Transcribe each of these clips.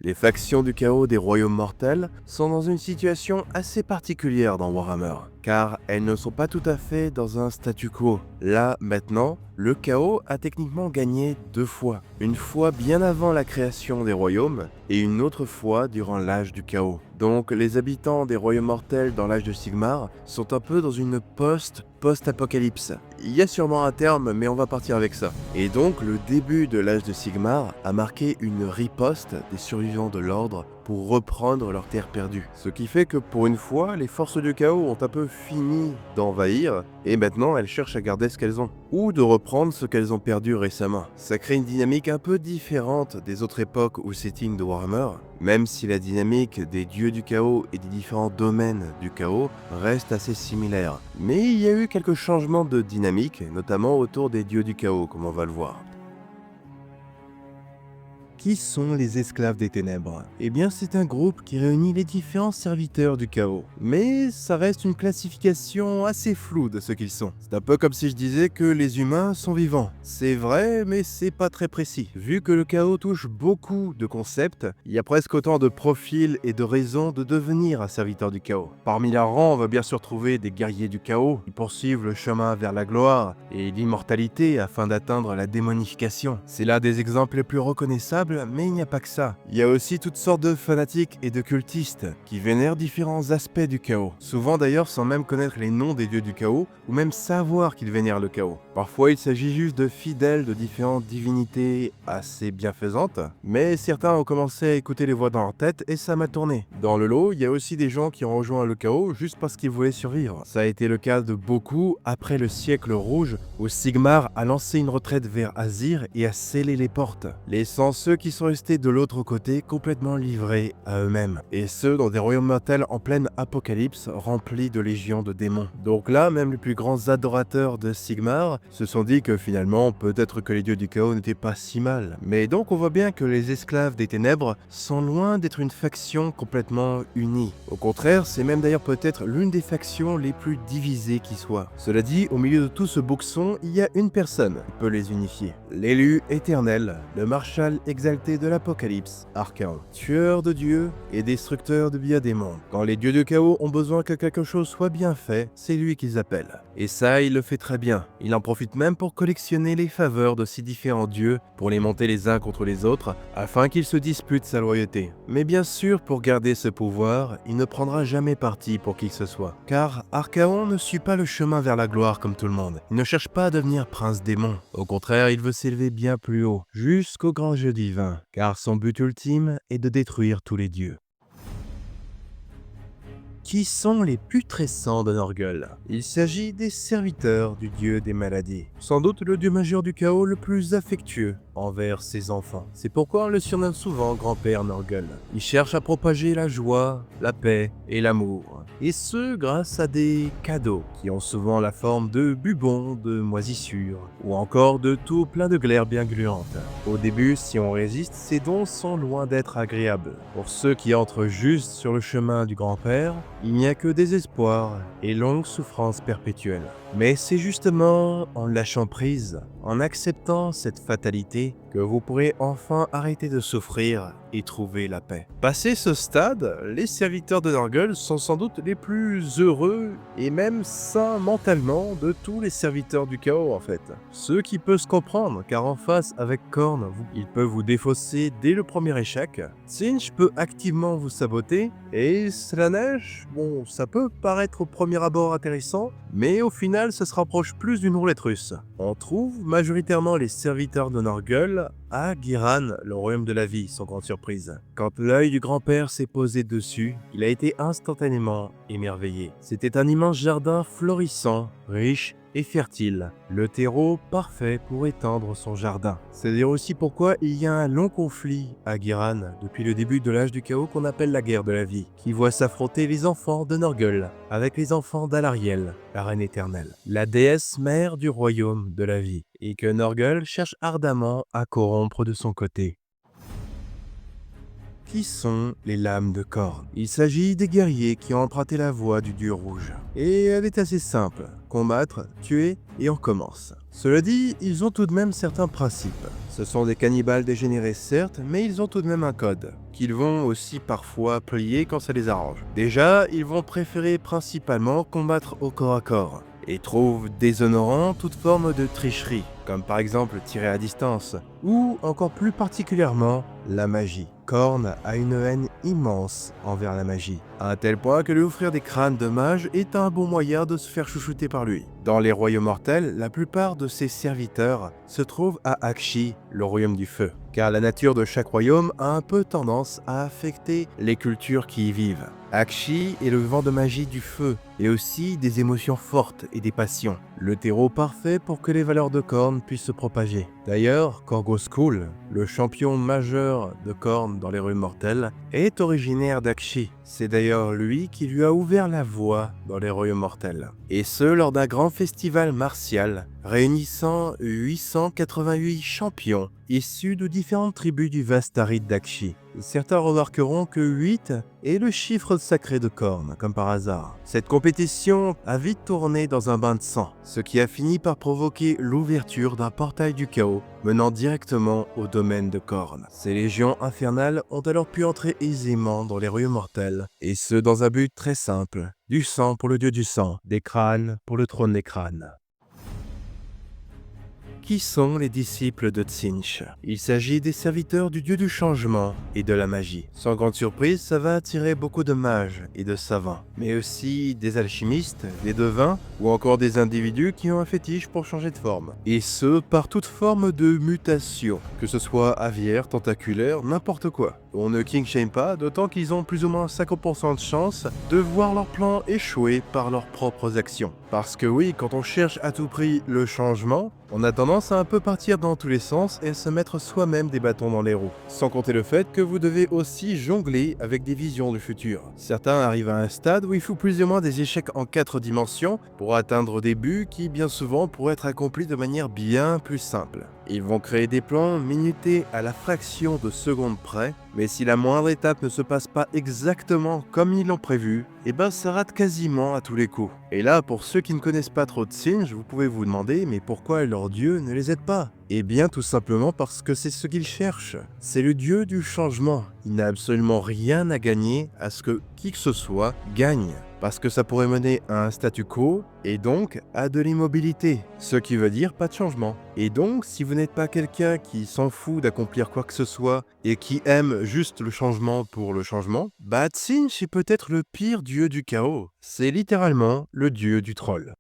Les factions du chaos des royaumes mortels sont dans une situation assez particulière dans Warhammer, car elles ne sont pas tout à fait dans un statu quo. Là, maintenant, le chaos a techniquement gagné 2 fois. Une fois bien avant la création des royaumes, et une autre fois durant l'âge du chaos. Donc les habitants des royaumes mortels dans l'âge de Sigmar sont un peu dans une post-apocalypse. Il y a sûrement un terme, mais on va partir avec ça. Et donc le début de l'âge de Sigmar a marqué une riposte des survivants de l'ordre pour reprendre leurs terres perdues. Ce qui fait que pour une fois, les forces du chaos ont un peu fini d'envahir, et maintenant elles cherchent à garder ce qu'elles ont, ou de reprendre ce qu'elles ont perdu récemment. Ça crée une dynamique un peu différente des autres époques ou settings de Warhammer, même si la dynamique des dieux du chaos et des différents domaines du chaos reste assez similaire. Mais il y a eu quelques changements de dynamique, notamment autour des dieux du chaos, comme on va le voir. Qui sont les esclaves des ténèbres? Eh bien, c'est un groupe qui réunit les différents serviteurs du chaos. Mais ça reste une classification assez floue de ce qu'ils sont. C'est un peu comme si je disais que les humains sont vivants. C'est vrai, mais c'est pas très précis. Vu que le chaos touche beaucoup de concepts, il y a presque autant de profils et de raisons de devenir un serviteur du chaos. Parmi leurs rangs, on va bien sûr trouver des guerriers du chaos qui poursuivent le chemin vers la gloire et l'immortalité afin d'atteindre la démonification. C'est là des exemples les plus reconnaissables, mais il n'y a pas que ça. Il y a aussi toutes sortes de fanatiques et de cultistes qui vénèrent différents aspects du chaos. Souvent d'ailleurs sans même connaître les noms des dieux du chaos ou même savoir qu'ils vénèrent le chaos. Parfois il s'agit juste de fidèles de différentes divinités assez bienfaisantes, mais certains ont commencé à écouter les voix dans leur tête et ça m'a tourné. Dans le lot, il y a aussi des gens qui ont rejoint le chaos juste parce qu'ils voulaient survivre. Ça a été le cas de beaucoup après le siècle rouge où Sigmar a lancé une retraite vers Azir et a scellé les portes, laissant ceux qui sont restés de l'autre côté complètement livrés à eux-mêmes. Et ceux dans des royaumes mortels en pleine apocalypse remplis de légions de démons. Donc là, même les plus grands adorateurs de Sigmar se sont dit que finalement, peut-être que les dieux du chaos n'étaient pas si mal. Mais donc on voit bien que les esclaves des ténèbres sont loin d'être une faction complètement unie. Au contraire, c'est même d'ailleurs peut-être l'une des factions les plus divisées qui soit. Cela dit, au milieu de tout ce bouxon, il y a une personne qui peut les unifier. L'élu éternel, le marshal exalté de l'Apocalypse, Archaon, tueur de dieux et destructeur de bien des mondes. Quand les dieux du chaos ont besoin que quelque chose soit bien fait, c'est lui qu'ils appellent. Et ça, il le fait très bien. Il en profite même pour collectionner les faveurs de ces différents dieux, pour les monter les uns contre les autres, afin qu'ils se disputent sa loyauté. Mais bien sûr, pour garder ce pouvoir, il ne prendra jamais parti pour qui que ce soit. Car Archaon ne suit pas le chemin vers la gloire comme tout le monde. Il ne cherche pas à devenir prince démon. Au contraire, il veut s'élever bien plus haut, jusqu'au grand jeu divin, car son but ultime est de détruire tous les dieux. Qui sont les putrescents de Norgul? Il s'agit des serviteurs du dieu des maladies. Sans doute le dieu majeur du chaos le plus affectueux envers ses enfants. C'est pourquoi on le surnomme souvent grand-père Norgul. Il cherche à propager la joie, la paix et l'amour. Et ce, grâce à des cadeaux qui ont souvent la forme de bubons, de moisissures, ou encore de tout plein de glaires bien gluantes. Au début, si on résiste, ces dons sont loin d'être agréables. Pour ceux qui entrent juste sur le chemin du grand-père, il n'y a que désespoir et longue souffrance perpétuelle. Mais c'est justement en lâchant prise, en acceptant cette fatalité, que vous pourrez enfin arrêter de souffrir et trouver la paix. Passé ce stade, les serviteurs de Norgul sont sans doute les plus heureux et même sains mentalement de tous les serviteurs du chaos en fait. Ce qui peut se comprendre, car en face avec Khorne, il peut vous défausser dès le premier échec. Tzeentch peut activement vous saboter, et Slaanesh, bon, ça peut paraître au premier abord intéressant, mais au final ça se rapproche plus d'une roulette russe. On trouve majoritairement les serviteurs de Norgul à Ghiran, le royaume de la vie, sans grande surprise. Quand l'œil du grand-père s'est posé dessus, il a été instantanément émerveillé. C'était un immense jardin florissant, riche et fertile, le terreau parfait pour étendre son jardin. C'est dire aussi pourquoi il y a un long conflit à Ghiran depuis le début de l'âge du chaos qu'on appelle la guerre de la vie, qui voit s'affronter les enfants de Norgul avec les enfants d'Alarielle, la reine éternelle, la déesse mère du royaume de la vie, et que Norgul cherche ardemment à corrompre de son côté. Qui sont les lames de Khorne? Il s'agit des guerriers qui ont emprunté la voie du dieu rouge. Et elle est assez simple. Combattre, tuer et on commence. Cela dit, ils ont tout de même certains principes. Ce sont des cannibales dégénérés certes, mais ils ont tout de même un code, qu'ils vont aussi parfois plier quand ça les arrange. Déjà, ils vont préférer principalement combattre au corps à corps, et trouvent déshonorant toute forme de tricherie, comme par exemple tirer à distance, ou encore plus particulièrement, la magie. Khorne a une haine immense envers la magie, à un tel point que lui offrir des crânes de mages est un bon moyen de se faire chouchouter par lui. Dans les royaumes mortels, la plupart de ses serviteurs se trouvent à Aqshy, le royaume du feu, car la nature de chaque royaume a un peu tendance à affecter les cultures qui y vivent. Aqshy est le vent de magie du feu, et aussi des émotions fortes et des passions, le terreau parfait pour que les valeurs de Khorne puissent se propager. D'ailleurs, Khorgoskul, le champion majeur de Khorne dans les rues mortelles, est originaire d'Aqshy. C'est d'ailleurs lui qui lui a ouvert la voie dans les royaumes mortels. Et ce, lors d'un grand festival martial, réunissant 888 champions issus de différentes tribus du vaste aride d'Aqshy. Certains remarqueront que 8 est le chiffre sacré de Khorne, comme par hasard. Cette compétition a vite tourné dans un bain de sang, ce qui a fini par provoquer l'ouverture d'un portail du chaos menant directement au domaine de Khorne. Ces légions infernales ont alors pu entrer aisément dans les royaumes mortels, et ce dans un but très simple: du sang pour le dieu du sang, des crânes pour le trône des crânes. Qui sont les disciples de Tzeentch? Il s'agit des serviteurs du dieu du changement et de la magie. Sans grande surprise, ça va attirer beaucoup de mages et de savants, mais aussi des alchimistes, des devins ou encore des individus qui ont un fétiche pour changer de forme. Et ce, par toute forme de mutation, que ce soit aviaire, tentaculaire, n'importe quoi. On ne king shame pas, d'autant qu'ils ont plus ou moins 50% de chance de voir leur plan échouer par leurs propres actions. Parce que oui, quand on cherche à tout prix le changement, on a tendance à un peu partir dans tous les sens et à se mettre soi-même des bâtons dans les roues. Sans compter le fait que vous devez aussi jongler avec des visions du futur. Certains arrivent à un stade où il faut plus ou moins des échecs en 4 dimensions pour atteindre des buts qui bien souvent pourraient être accomplis de manière bien plus simple. Ils vont créer des plans minutés à la fraction de seconde près, mais si la moindre étape ne se passe pas exactement comme ils l'ont prévu, et ben ça rate quasiment à tous les coups. Et là, pour ceux qui ne connaissent pas trop Tzeentch, vous pouvez vous demander mais pourquoi leur dieu ne les aide pas? Eh bien tout simplement parce que c'est ce qu'ils cherchent. C'est le dieu du changement. Il n'a absolument rien à gagner à ce que qui que ce soit gagne. Parce que ça pourrait mener à un statu quo et donc à de l'immobilité, ce qui veut dire pas de changement. Et donc, si vous n'êtes pas quelqu'un qui s'en fout d'accomplir quoi que ce soit et qui aime juste le changement pour le changement, bah Tzeentch est peut-être le pire dieu du chaos. C'est littéralement le dieu du troll.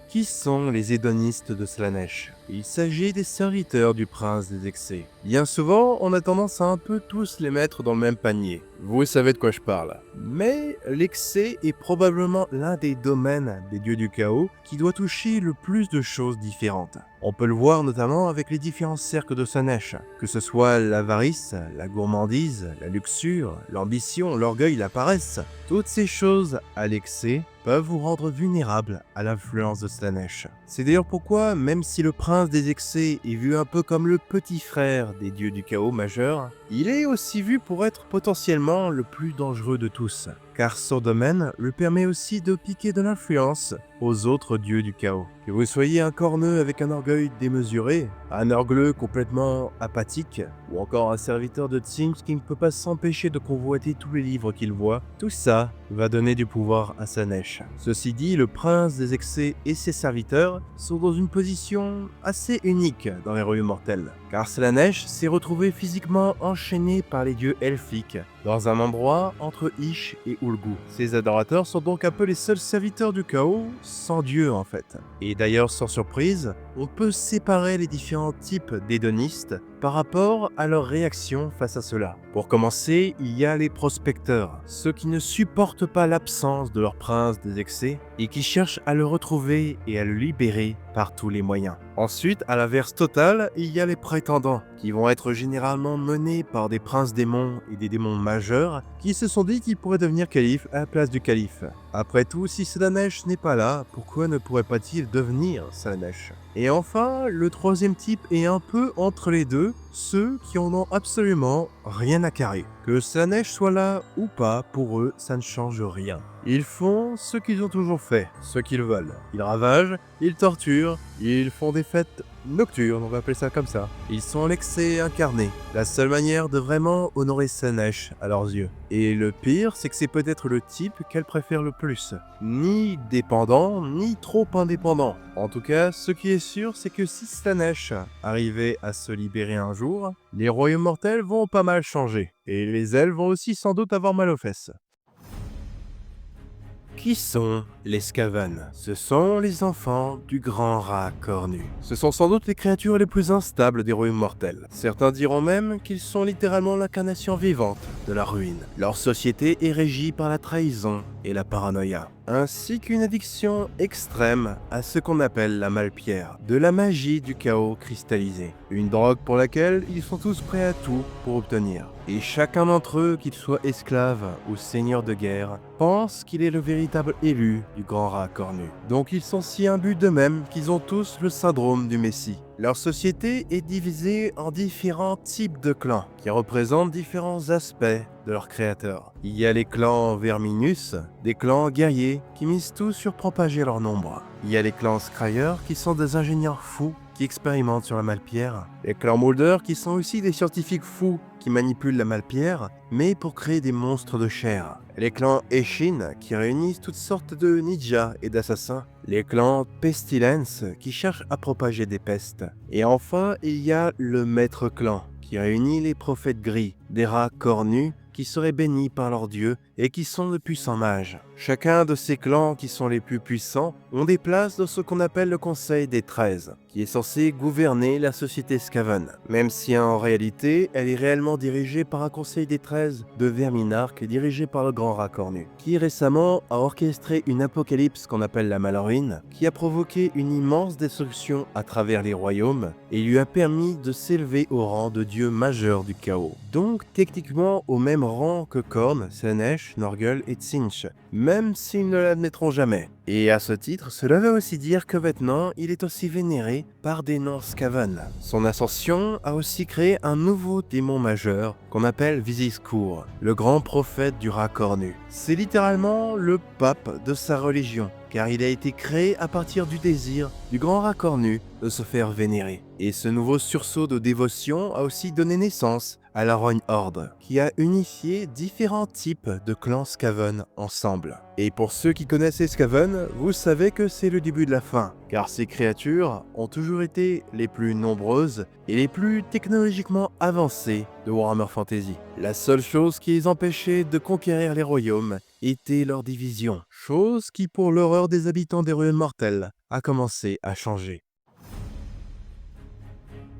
Qui sont les hédonistes de Slaanesh? Il s'agit des serviteurs du prince des excès. Bien souvent, on a tendance à un peu tous les mettre dans le même panier. Vous savez de quoi je parle. Mais l'excès est probablement l'un des domaines des dieux du chaos qui doit toucher le plus de choses différentes. On peut le voir notamment avec les différents cercles de Slaanesh, que ce soit l'avarice, la gourmandise, la luxure, l'ambition, l'orgueil, la paresse. Toutes ces choses à l'excès peuvent vous rendre vulnérable à l'influence de Slaanesh. C'est d'ailleurs pourquoi, même si le prince des excès est vu un peu comme le petit frère des dieux du chaos majeur, il est aussi vu pour être potentiellement le plus dangereux de tous, car son domaine lui permet aussi de piquer de l'influence aux autres dieux du chaos. Que vous soyez un corneux avec un orgueil démesuré, un orgleux complètement apathique, ou encore un serviteur de Tzeentch qui ne peut pas s'empêcher de convoiter tous les livres qu'il voit, tout ça va donner du pouvoir à Slaanesh. Ceci dit, le prince des excès et ses serviteurs sont dans une position assez unique dans les royaumes mortels, car Slaanesh s'est retrouvé physiquement enchaîné par les dieux elfiques, dans un endroit entre Ish et Ulgu. Ses adorateurs sont donc un peu les seuls serviteurs du chaos, sans dieu en fait. Et d'ailleurs, sans surprise, on peut séparer les différents types d'hédonistes par rapport à leur réaction face à cela. Pour commencer, il y a les prospecteurs, ceux qui ne supportent pas l'absence de leur prince des excès et qui cherchent à le retrouver et à le libérer par tous les moyens. Ensuite, à l'inverse total, il y a les prétendants, qui vont être généralement menés par des princes démons et des démons majeurs qui se sont dit qu'ils pourraient devenir calife à la place du calife. Après tout, si Slaanesh n'est pas là, pourquoi ne pourrait pas-il devenir Slaanesh? Et enfin, le troisième type est un peu entre les deux, ceux qui en ont absolument rien à carrer. Que sa neige soit là ou pas, pour eux, ça ne change rien. Ils font ce qu'ils ont toujours fait, ce qu'ils veulent. Ils ravagent, ils torturent, ils font des fêtes nocturnes, on va appeler ça comme ça. Ils sont l'excès incarné, la seule manière de vraiment honorer Slaanesh à leurs yeux. Et le pire, c'est que c'est peut-être le type qu'elles préfèrent le plus. Ni dépendant, ni trop indépendant. En tout cas, ce qui est sûr, c'est que si Slaanesh arrivait à se libérer un jour, les royaumes mortels vont pas mal changer. Et les elfes vont aussi sans doute avoir mal aux fesses. Qui sont les Skaven? Ce sont les enfants du grand rat cornu. Ce sont sans doute les créatures les plus instables des royaumes mortels. Certains diront même qu'ils sont littéralement l'incarnation vivante de la ruine. Leur société est régie par la trahison et la paranoïa, ainsi qu'une addiction extrême à ce qu'on appelle la malpierre, de la magie du chaos cristallisé, une drogue pour laquelle ils sont tous prêts à tout pour obtenir. Et chacun d'entre eux, qu'il soit esclave ou seigneur de guerre, pense qu'il est le véritable élu du grand rat cornu. Donc ils sont si imbus d'eux-mêmes qu'ils ont tous le syndrome du Messie. Leur société est divisée en différents types de clans, qui représentent différents aspects de leur créateur. Il y a les clans Verminus, des clans guerriers qui misent tout sur propager leur nombre. Il y a les clans Scryer qui sont des ingénieurs fous qui expérimentent sur la malpierre. Les clans Molder qui sont aussi des scientifiques fous qui manipulent la malpierre, mais pour créer des monstres de chair. Les clans Eshin qui réunissent toutes sortes de ninjas et d'assassins. Les clans Pestilence qui cherchent à propager des pestes. Et enfin, il y a le maître clan qui réunit les prophètes gris, des rats cornus qui seraient bénis par leurs dieux et qui sont de puissants mages. Chacun de ces clans qui sont les plus puissants ont des places dans ce qu'on appelle le Conseil des 13, qui est censé gouverner la société Skaven, même si en réalité elle est réellement dirigée par un Conseil des 13 de Verminark dirigé par le grand rat cornu, qui récemment a orchestré une apocalypse qu'on appelle la Malorine, qui a provoqué une immense destruction à travers les royaumes et lui a permis de s'élever au rang de dieu majeur du chaos. Donc techniquement au même rang que Khorne, Slaanesh, Norgul et Tzeentch, même s'ils ne l'admettront jamais. Et à ce titre, cela veut aussi dire que maintenant, il est aussi vénéré par des non-Skaven. Son ascension a aussi créé un nouveau démon majeur qu'on appelle Visiskur, le grand prophète du rat cornu. C'est littéralement le pape de sa religion, car il a été créé à partir du désir du grand rat cornu de se faire vénérer. Et ce nouveau sursaut de dévotion a aussi donné naissance à la Rogne Horde, qui a unifié différents types de clans Skaven ensemble. Et pour ceux qui connaissent les Skaven, vous savez que c'est le début de la fin, car ces créatures ont toujours été les plus nombreuses et les plus technologiquement avancées de Warhammer Fantasy. La seule chose qui les empêchait de conquérir les royaumes était leur division, chose qui pour l'horreur des habitants des royaumes mortels a commencé à changer.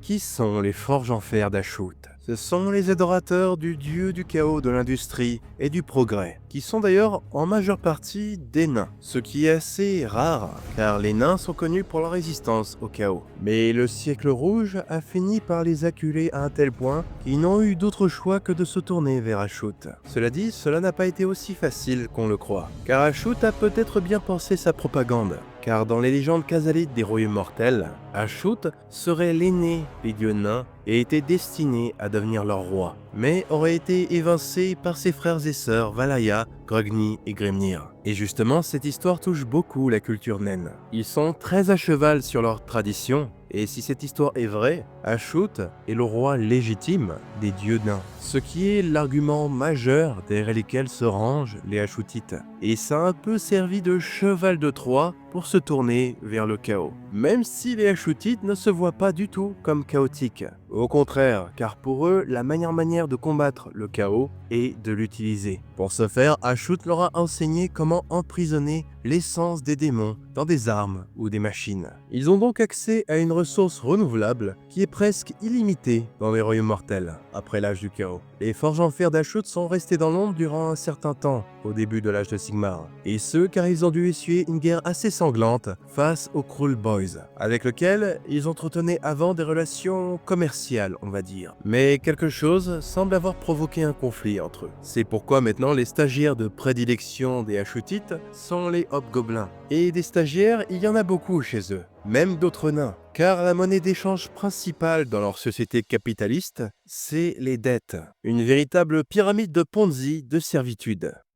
Qui sont les forges en fer d'Ashut? Ce sont les adorateurs du dieu du chaos de l'industrie et du progrès, qui sont d'ailleurs en majeure partie des nains, ce qui est assez rare, car les nains sont connus pour leur résistance au chaos. Mais le siècle rouge a fini par les acculer à un tel point qu'ils n'ont eu d'autre choix que de se tourner vers Ashut. Cela dit, cela n'a pas été aussi facile qu'on le croit, car Ashut a peut-être bien pensé sa propagande. Car dans les légendes khazalites des royaumes mortels, Ashut serait l'aîné des dieux nains et était destiné à devenir leur roi, mais aurait été évincé par ses frères et sœurs Valaya, Grogni et Grimnir. Et justement, cette histoire touche beaucoup la culture naine. Ils sont très à cheval sur leur tradition, et si cette histoire est vraie, Ashut est le roi légitime des dieux nains, ce qui est l'argument majeur derrière lesquels se rangent les Ashutites. Et ça a un peu servi de cheval de Troie pour se tourner vers le chaos. Même si les Ashutites ne se voient pas du tout comme chaotiques. Au contraire, car pour eux, la meilleure manière de combattre le chaos est de l'utiliser. Pour ce faire, Ashut leur a enseigné comment emprisonner l'essence des démons dans des armes ou des machines. Ils ont donc accès à une ressource renouvelable qui est presque illimitée dans les royaumes mortels, après l'âge du chaos. Les forges en fer d'Ashut sont restées dans l'ombre durant un certain temps, au début de l'âge de Sigmar. Et ce, car ils ont dû essuyer une guerre assez sanglante face aux Krull Boys, avec lesquels ils entretenaient avant des relations commerciales social, on va dire. Mais quelque chose semble avoir provoqué un conflit entre eux. C'est pourquoi maintenant les stagiaires de prédilection des Ashutites sont les hobgoblins. Et des stagiaires, il y en a beaucoup chez eux, même d'autres nains. Car la monnaie d'échange principale dans leur société capitaliste, c'est les dettes. Une véritable pyramide de Ponzi de servitude.